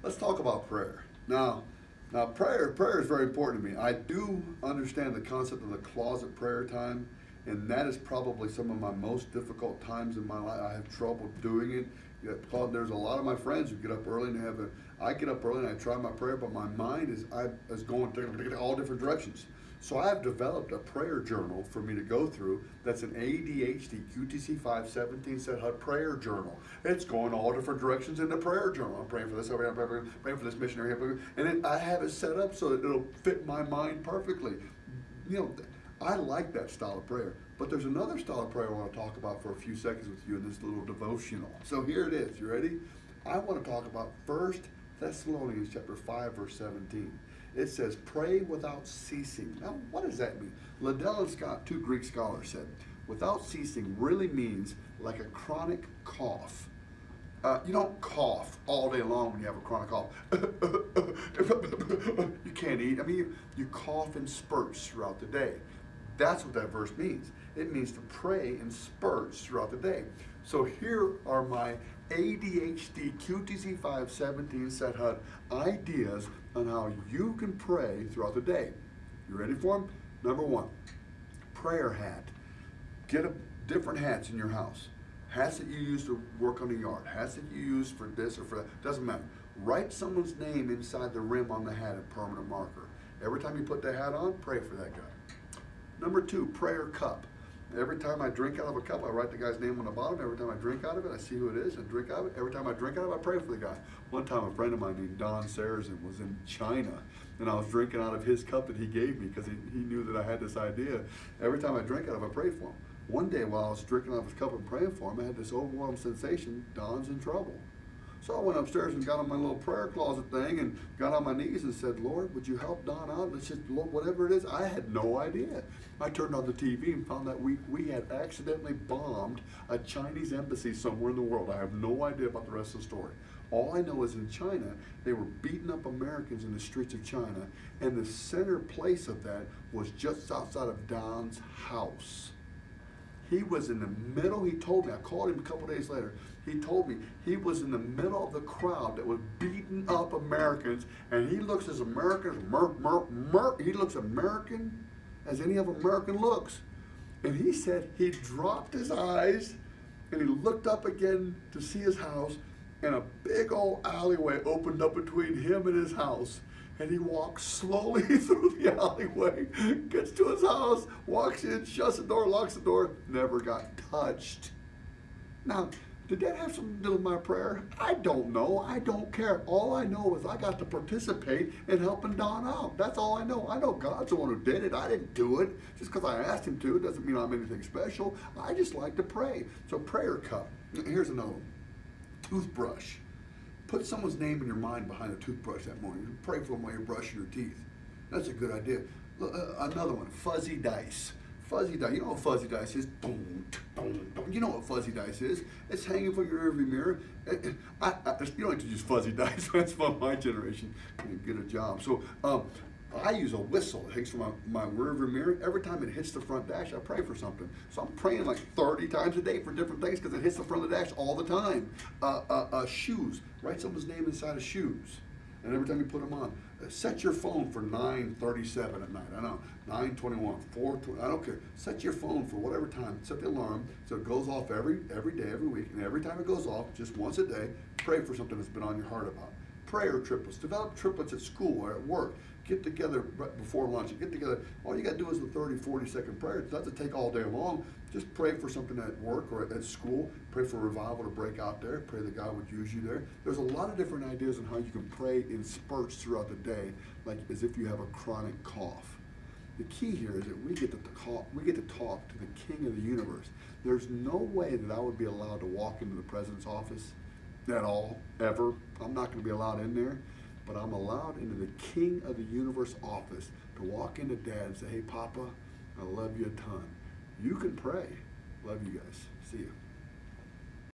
Let's talk about prayer. Now, prayer is very important to me. I do understand the concept of the closet prayer time, and that is probably some of my most difficult times in my life. I have trouble doing it. There's a lot of my friends who get up early and have a. I get up early and I try my prayer, but my mind is going all different directions. So I have developed a prayer journal for me to go through. That's an ADHD QTC 517 set HUD prayer journal. It's going all different directions in the prayer journal. I'm praying for this over here, I'm praying for this missionary here, and then I have it set up so that it'll fit my mind perfectly. You know, I like that style of prayer. But there's another style of prayer I want to talk about for a few seconds with you in this little devotional. So here it is. You ready? I want to talk about 1 Thessalonians chapter 5, verse 17. It says, pray without ceasing. Now, what does that mean? Liddell and Scott, two Greek scholars, said, without ceasing really means like a chronic cough. You don't cough all day long when you have a chronic cough. You can't eat. I mean, you cough in spurts throughout the day. That's what that verse means. It means to pray in spurts throughout the day. So here are my ADHD QTC 517 set HUD ideas on how you can pray throughout the day. You ready for them? Number one, prayer hat. Get different hats in your house. Hats that you use to work on the yard. Hats that you use for this or for that. Doesn't matter. Write someone's name inside the rim on the hat in permanent marker. Every time you put the hat on, pray for that guy. Number two, prayer cup. Every time I drink out of a cup, I write the guy's name on the bottom. Every time I drink out of it, I see who it is and drink out of it. Every time I drink out of it, I pray for the guy. One time, a friend of mine named Don Sarrazin was in China, and I was drinking out of his cup that he gave me because he knew that I had this idea. Every time I drink out of it, I pray for him. One day, while I was drinking out of his cup and praying for him, I had this overwhelming sensation, Don's in trouble. So I went upstairs and got on my little prayer closet thing and got on my knees and said, Lord, would you help Don out? Let's just, Lord, whatever it is. I had no idea. I turned on the TV and found that we had accidentally bombed a Chinese embassy somewhere in the world. I have no idea about the rest of the story. All I know is in China, they were beating up Americans in the streets of China, and the center place of that was just outside of Don's house. He was in the middle, he told me, I called him a couple days later, he told me he was in the middle of the crowd that was beating up Americans, and he looks as American, he looks American as any of American looks. And he said he dropped his eyes and he looked up again to see his house, and a big old alleyway opened up between him and his house. And he walks slowly through the alleyway, gets to his house, walks in, shuts the door, locks the door, never got touched. Now, did that have something to do with my prayer? I don't know. I don't care. All I know is I got to participate in helping Don out. That's all I know. I know God's the one who did it. I didn't do it. Just because I asked him to doesn't mean I'm anything special. I just like to pray. So prayer cup. Here's another one. Toothbrush. Put someone's name in your mind behind a toothbrush that morning. Pray for them while you're brushing your teeth. That's a good idea. Another one, fuzzy dice. Fuzzy dice. You know what fuzzy dice is? Boom, boom, boom. You know what fuzzy dice is? It's hanging from your rearview mirror. You don't have to use fuzzy dice. That's from my generation. Get a job. So I use a whistle that hangs from my rearview mirror. Every time it hits the front dash, I pray for something. So I'm praying like 30 times a day for different things because it hits the front of the dash all the time. Shoes. Write someone's name inside of shoes. And every time you put them on, set your phone for 9:37 at night. I know, 9:21, 4:20, I don't care. Set your phone for whatever time. Set the alarm so it goes off every day, every week. And every time it goes off, just once a day, pray for something that's been on your heart about. Prayer triplets. Develop triplets at school or at work. Get together right before lunch. Get together. All you got to do is a 30, 40-second prayer. It doesn't take all day long. Just pray for something at work or at school. Pray for revival to break out there. Pray that God would use you there. There's a lot of different ideas on how you can pray in spurts throughout the day, like as if you have a chronic cough. The key here is that we get to talk to the King of the universe. There's no way that I would be allowed to walk into the president's office at all, ever. I'm not going to be allowed in there. But I'm allowed into the King of the Universe office to walk into Dad and say, hey, Papa, I love you a ton. You can pray. Love you guys. See you.